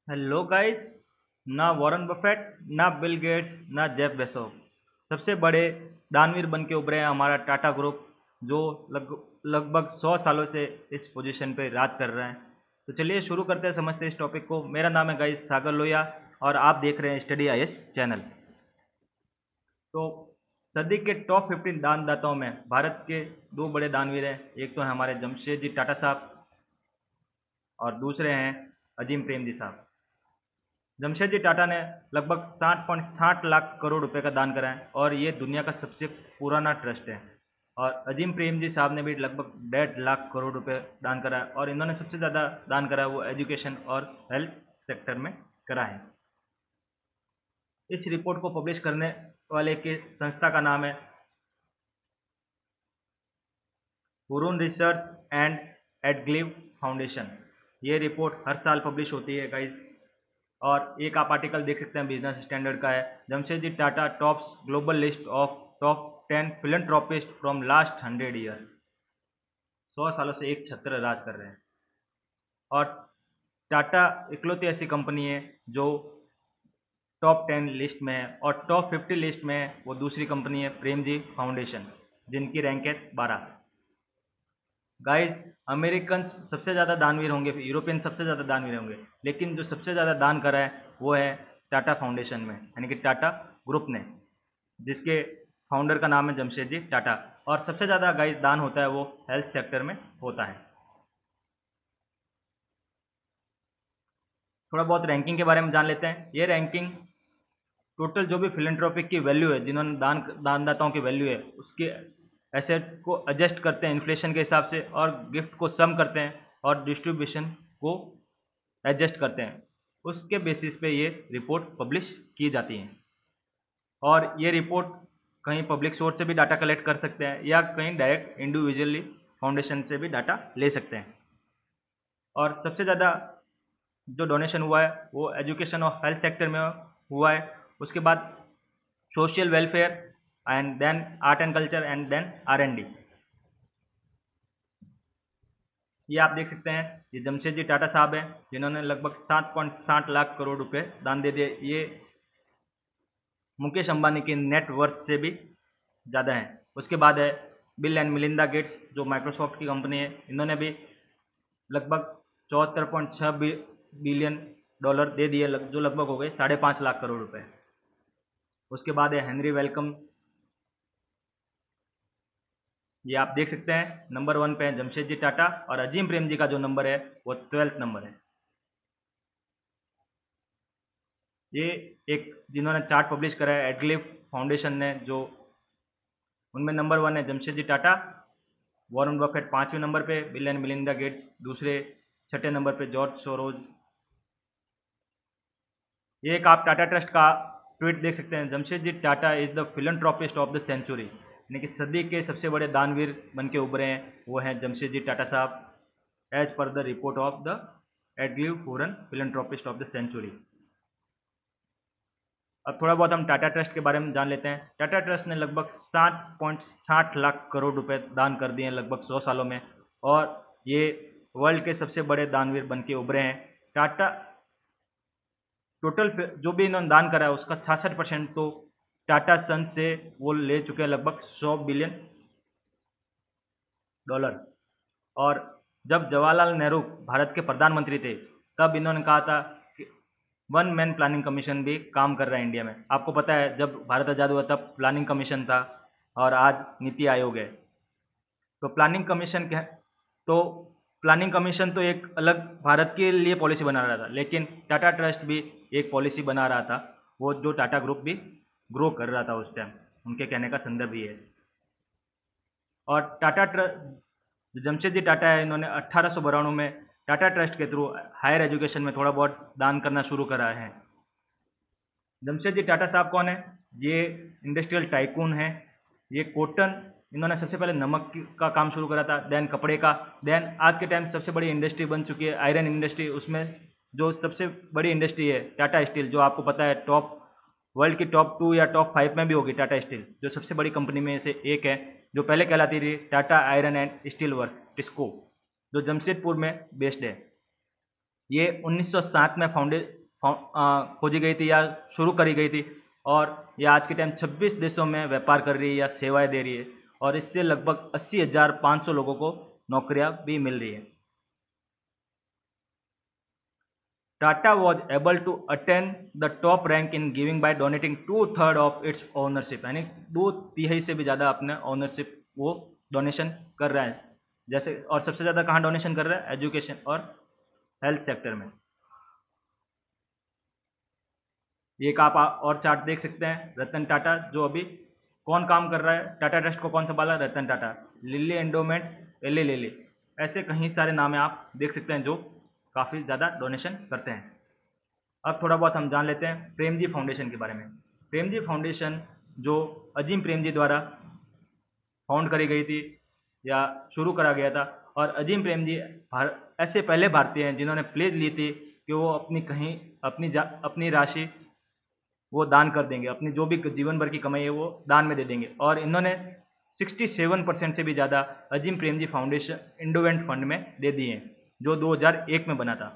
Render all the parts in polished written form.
Hello guys. ना Warren Buffett, ना Bill Gates, ना जेफ बेजोस सबसे बड़े दानवीर बन के उभरे हैं हमारा टाटा ग्रुप, जो लगभग 100 सालों से इस पोजीशन पे राज कर रहे हैं। तो चलिए शुरू करते हैं, समझते हैं इस टॉपिक को। मेरा नाम है गाइस सागर लोहिया और आप देख रहे हैं स्टडी आईएएस चैनल। तो सदी के टॉप 15 दानदाताओं में भारत के दो बड़े दानवीर हैं। एक तो है हमारे जमशेदजी टाटा साहब और दूसरे हैं अजीम प्रेमजी साहब। जमशेदजी टाटा ने लगभग 60.60 लाख करोड़ रुपए का दान करा है और ये दुनिया का सबसे पुराना ट्रस्ट है। और अजीम प्रेमजी साहब ने भी लगभग 1.5 लाख करोड़ रुपए दान करा है और इन्होंने सबसे ज़्यादा दान करा है वो एजुकेशन और हेल्थ सेक्टर में करा है। इस रिपोर्ट को पब्लिश करने वाले के संस्था का नाम है हुरून रिसर्च एंड एडग्लिव फाउंडेशन। ये रिपोर्ट हर साल पब्लिश होती है गाइस। और एक आप आर्टिकल देख सकते हैं बिजनेस स्टैंडर्ड का है, Jamshedji Tata tops global list of top 10 philanthropist from last 100 years. 100 सालों से एक छत्र राज कर रहे हैं। और टाटा इकलौती ऐसी कंपनी है जो टॉप 10 लिस्ट में है और टॉप 50 लिस्ट में है वो दूसरी कंपनी है प्रेमजी फाउंडेशन, जिनकी रैंक है 12। गाइस, अमेरिकन सबसे ज़्यादा दानवीर होंगे, यूरोपियन सबसे ज़्यादा दानवीर होंगे, लेकिन जो सबसे ज़्यादा दान करा है वो है टाटा फाउंडेशन में, यानी कि टाटा ग्रुप ने, जिसके फाउंडर का नाम है जमशेदजी टाटा। और सबसे ज़्यादा गाइस दान होता है वो हेल्थ सेक्टर में होता है। थोड़ा बहुत रैंकिंग के बारे में जान लेते हैं। ये रैंकिंग टोटल जो भी फिलेंट्रोपिक की वैल्यू है, जिन्होंने दानदाताओं की वैल्यू है, उसके एसेट्स को एडजस्ट करते हैं इन्फ्लेशन के हिसाब से और गिफ्ट को सम करते हैं और डिस्ट्रीब्यूशन को एडजस्ट करते हैं। उसके बेसिस पे ये रिपोर्ट पब्लिश की जाती हैं। और ये रिपोर्ट कहीं पब्लिक सोर्स से भी डाटा कलेक्ट कर सकते हैं या कहीं डायरेक्ट इंडिविजुअली फाउंडेशन से भी डाटा ले सकते हैं। और सबसे ज़्यादा जो डोनेशन हुआ है वो एजुकेशन और हेल्थ सेक्टर में हुआ है। उसके बाद social welfare and then art and culture and then R&D। ये आप देख सकते हैं, ये जमशेदजी टाटा साहब हैं जिन्होंने लगभग 7.60 लाख करोड़ रुपए दान दे दिए। ये मुकेश अंबानी की नेट वर्थ से भी ज़्यादा है। उसके बाद है बिल एंड मिलिंदा गेट्स, जो माइक्रोसॉफ्ट की कंपनी है। इन्होंने भी लगभग 74.6 बिलियन डॉलर दे दिए, जो लगभग हो गए 5.5 लाख करोड़ रुपए। उसके बाद है हेनरी वेलकम। ये आप देख सकते हैं नंबर 1 पे है जमशेदजी टाटा और अजीम प्रेमजी का जो नंबर है वो 12th नंबर है। ये एक जिन्होंने चार्ट पब्लिश करा है एडग्लिफ फाउंडेशन ने, जो उनमें नंबर 1 है जमशेदजी टाटा, वॉरेन बफेट 5वें नंबर पे, बिल एंड मिलिंदा गेट्स दूसरे 6ठे नंबर पे, जॉर्ज सोरोज। ये एक आप टाटा ट्रस्ट का ट्वीट देख सकते हैं, Jamshedji Tata is the philanthropist of the century, यानी कि सदी के सबसे बड़े दानवीर बन के उभरे हैं वो हैं जमशेदजी टाटा साहब, as per the report of the एडग्लिव Hurun philanthropist of the century. अब थोड़ा बहुत हम टाटा ट्रस्ट के बारे में जान लेते हैं। टाटा ट्रस्ट ने लगभग 7.60 लाख करोड़ रुपए दान कर दिए हैं लगभग 100 सालों में और ये वर्ल्ड के सबसे बड़े दानवीर बन के उभरे हैं। टाटा टोटल जो भी इन्होंने दान करा है उसका 66% तो टाटा सन से वो ले चुके हैं, लगभग 100 बिलियन डॉलर। और जब जवाहरलाल नेहरू भारत के प्रधानमंत्री थे तब इन्होंने कहा था कि वन मैन प्लानिंग कमीशन भी काम कर रहा है इंडिया में। आपको पता है जब भारत आज़ाद हुआ तब प्लानिंग कमीशन था और आज नीति आयोग है। तो प्लानिंग कमीशन तो एक अलग भारत के लिए पॉलिसी बना रहा था, लेकिन टाटा ट्रस्ट भी एक पॉलिसी बना रहा था, वो जो टाटा ग्रुप भी ग्रो कर रहा था उस टाइम, उनके कहने का संदर्भ ये है। और टाटा ट्रस्ट जमशेदजी टाटा है, इन्होंने 1892 में टाटा ट्रस्ट के थ्रू हायर एजुकेशन में थोड़ा बहुत दान करना शुरू करा है। जमशेदजी टाटा साहब कौन है? ये इंडस्ट्रियल टाइकून है। ये कॉटन, इन्होंने सबसे पहले नमक का काम शुरू करा था, देन कपड़े का, देन आज के टाइम सबसे बड़ी इंडस्ट्री बन चुकी है आयरन इंडस्ट्री। उसमें जो सबसे बड़ी इंडस्ट्री है टाटा स्टील, जो आपको पता है टॉप वर्ल्ड की टॉप 2 या टॉप 5 में भी होगी टाटा स्टील, जो सबसे बड़ी कंपनी में से एक है, जो पहले कहलाती थी Tata iron and steel work TISCO, जो जमशेदपुर में बेस्ड है। ये 1907 में खोजी गई थी या शुरू करी गई थी, और ये आज के टाइम 26 देशों में व्यापार कर रही है या सेवाएं दे रही है, और इससे लगभग 80,500 लोगों को नौकरियां भी मिल रही है। Tata was able to attain the top rank in giving by donating 2/3 of its ownership, यानी 2/3 से भी ज़्यादा अपने ओनरशिप वो डोनेशन कर रहा है। जैसे, और सबसे ज़्यादा कहाँ डोनेशन कर रहा है? एजुकेशन और हेल्थ सेक्टर में। एक आप और चार्ट देख सकते हैं, रतन टाटा, जो अभी कौन काम कर रहा है, टाटा ट्रस्ट को कौन संभाला? Ratan Tata. Lilly endowment, Eli Lilly, ऐसे कहीं सारे नाम आप देख सकते हैं जो काफ़ी ज़्यादा डोनेशन करते हैं। अब थोड़ा बहुत हम जान लेते हैं प्रेमजी फाउंडेशन के बारे में। प्रेमजी फाउंडेशन जो अजीम प्रेमजी द्वारा फाउंड करी गई थी या शुरू करा गया था, और अजीम प्रेमजी ऐसे पहले भारतीय हैं जिन्होंने प्लेज ली थी कि वो अपनी राशि वो दान कर देंगे, अपनी जो भी जीवन भर की कमाई है वो दान में दे देंगे, और इन्होंने 67% से भी ज़्यादा अजीम प्रेमजी फाउंडेशन इंडोवेंट फंड में दे दिए हैं, जो 2001 में बना था।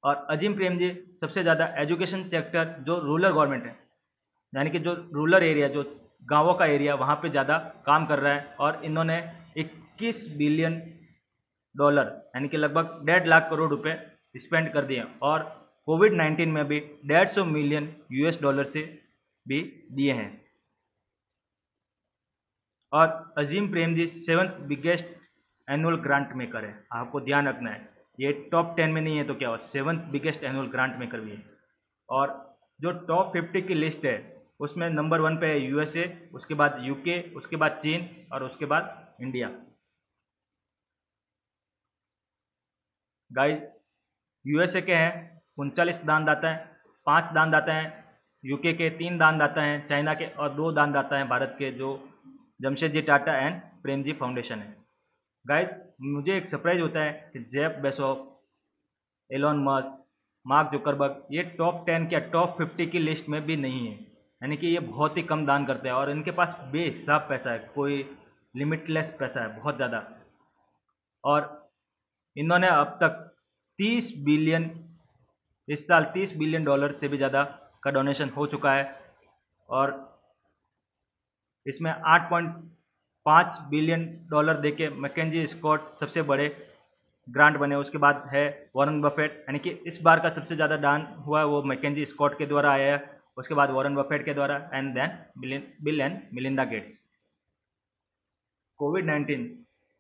और अजीम प्रेमजी सबसे ज़्यादा एजुकेशन सेक्टर जो रूरल गवर्नमेंट है, यानी कि जो रूरल एरिया, जो गांवों का एरिया, वहाँ पे ज़्यादा काम कर रहा है, और इन्होंने 21 बिलियन डॉलर यानी कि लगभग 1.5 लाख करोड़ रुपए स्पेंड कर दिए, और कोविड-19 में भी 150 मिलियन यूएस डॉलर से भी दिए हैं। और Azim Premji 7th biggest annual grant maker है, आपको ध्यान रखना है, ये टॉप 10 में नहीं है तो क्या हो, 7th biggest annual grant maker भी है। और जो टॉप 50 की लिस्ट है उसमें नंबर 1 पे है यूएसए, उसके बाद यूके, उसके बाद चीन, और उसके बाद इंडिया। गाइस, यूएसए के हैं 39 दानदाता हैं, 5 दानदाता हैं यूके के, 3 दानदाता हैं चाइना के, और 2 दानदाता हैं भारत के, जो जमशेदजी टाटा एंड प्रेमजी फाउंडेशन है। गाइस, मुझे एक सरप्राइज होता है कि Jeff Bezos, Elon Musk, Mark Zuckerberg ये टॉप 10 या टॉप 50 की लिस्ट में भी नहीं है, यानी कि ये बहुत ही कम दान करते हैं, और इनके पास बेहिसाब पैसा है, कोई लिमिटलेस पैसा है, बहुत ज़्यादा। और इन्होंने अब तक 30 बिलियन, इस साल 30 बिलियन डॉलर से भी ज़्यादा का डोनेशन हो चुका है, और इसमें 8.5 बिलियन डॉलर देके मैकेंजी स्कॉट सबसे बड़े ग्रांट बने। उसके बाद है वॉरेन बफेट, यानी कि इस बार का सबसे ज़्यादा दान हुआ है वो मैकेंजी स्कॉट के द्वारा आया है, उसके बाद वॉरेन बफेट के द्वारा, and then Bill and Melinda Gates. कोविड-19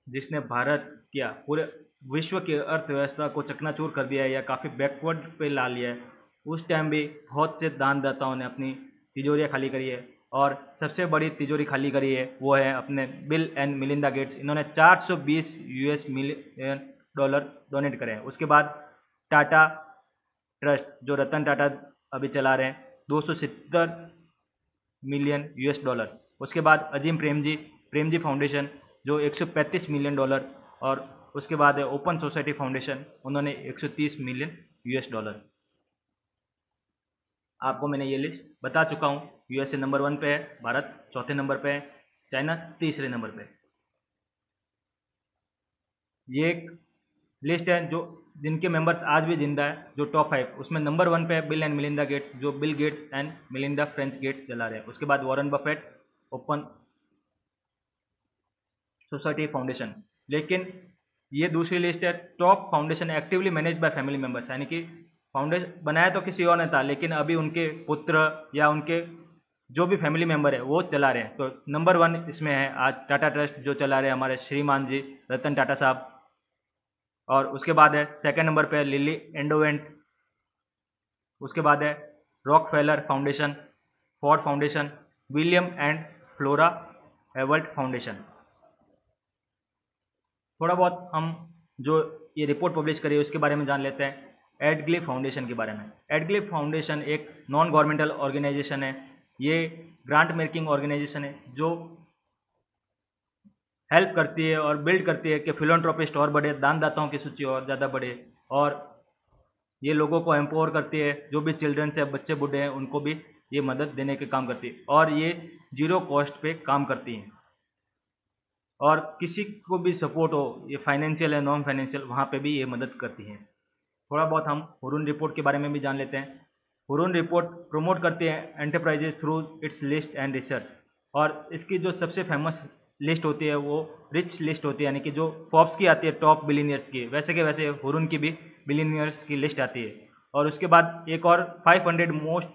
जिसने भारत किया पूरे विश्व की अर्थव्यवस्था को चकनाचूर कर दिया है या काफ़ी बैकवर्ड पे ला लिया है, उस टाइम भी बहुत से दानदाताओं ने अपनी तिजोरियाँ खाली करी है, और सबसे बड़ी तिजोरी खाली करी है वो है अपने बिल एंड मिलिंडा गेट्स। इन्होंने 420 यूएस मिलियन डॉलर डोनेट करे हैं। उसके बाद टाटा ट्रस्ट जो रतन टाटा अभी चला रहे हैं, 270 मिलियन यूएस डॉलर। उसके बाद अजीम प्रेमजी फाउंडेशन जो 135 मिलियन डॉलर, और उसके बाद है ओपन सोसाइटी फाउंडेशन, उन्होंने 130 मिलियन यूएस डॉलर। आपको मैंने ये लिस्ट बता चुका हूँ। यूएसए नंबर 1 पे है, भारत चौथे नंबर पे है, चाइना तीसरे नंबर पे। ये एक लिस्ट है जो जिनके मेंबर्स आज भी जिंदा है, जो टॉप 5, उसमें नंबर 1 पे है बिल एंड मिलिंडा गेट्स, जो Bill Gates and Melinda French Gates चला रहे हैं। उसके बाद Warren Buffett, open society foundation. लेकिन ये दूसरी लिस्ट है top foundation actively manage by family members, यानी कि फाउंडेशन बनाया तो किसी और ने था, लेकिन अभी उनके पुत्र या उनके जो भी फैमिली मेंबर है वो चला रहे हैं। तो नंबर 1 इसमें है आज टाटा ट्रस्ट, जो चला रहे हैं हमारे श्रीमान जी रतन टाटा साहब। और उसके बाद है सेकंड नंबर पे लिली एंडोवेंट। उसके बाद है Rockefeller foundation, Ford foundation, William and flora avert foundation. थोड़ा बहुत हम जो ये रिपोर्ट पब्लिश करी है उसके बारे में जान लेते हैं। एडग्लिफ फाउंडेशन के बारे में। एडग्लिफ फाउंडेशन एक नॉन गवर्नमेंटल ऑर्गेनाइजेशन है। ये ग्रांट मेकिंग ऑर्गेनाइजेशन है जो हेल्प करती है और बिल्ड करती है कि फिलोंट्रोपिस्ट और बढ़े, दानदाताओं की सूची और ज़्यादा बढ़े, और ये लोगों को एम्पावर करती है, जो भी चिल्ड्रंस है, बच्चे बूढ़े हैं, उनको भी ये मदद देने के काम करती है, और ये जीरो कॉस्ट पे काम करती हैं। और किसी को भी सपोर्ट हो, ये फाइनेंशियल है नॉन फाइनेंशियल, वहाँ पे भी ये मदद करती हैं। थोड़ा बहुत हम हुरून रिपोर्ट के बारे में भी जान लेते हैं। हुरून रिपोर्ट प्रमोट करती है enterprises through it's list and research, और इसकी जो सबसे फेमस लिस्ट होती है वो रिच लिस्ट होती है, यानी कि जो फॉर्ब्स की आती है टॉप बिलियनियर्स की, वैसे के वैसे हुरून की भी बिलियनियर्स की लिस्ट आती है। और उसके बाद एक और 500 मोस्ट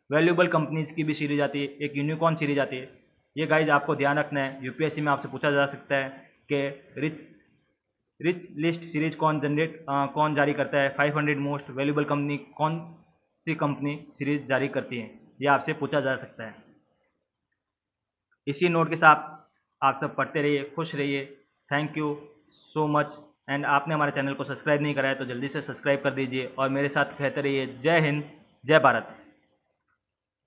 वैल्यूएबल कंपनीज की भी सीरीज आती है, एक यूनिकॉर्न सीरीज आती है। ये गाइज आपको ध्यान रखना है, यूपीएससी में आपसे पूछा जा सकता है कि रिच लिस्ट सीरीज कौन जारी करता है, 500 मोस्ट वैल्यूएबल कंपनी कौन सी कंपनी सीरीज जारी करती है, ये आपसे पूछा जा सकता है। इसी नोट के साथ आप सब पढ़ते रहिए, खुश रहिए। Thank you so much. And आपने हमारे चैनल को सब्सक्राइब नहीं करा है तो जल्दी से सब्सक्राइब कर दीजिए और मेरे साथ कहते रहिए जय हिंद, जय भारत।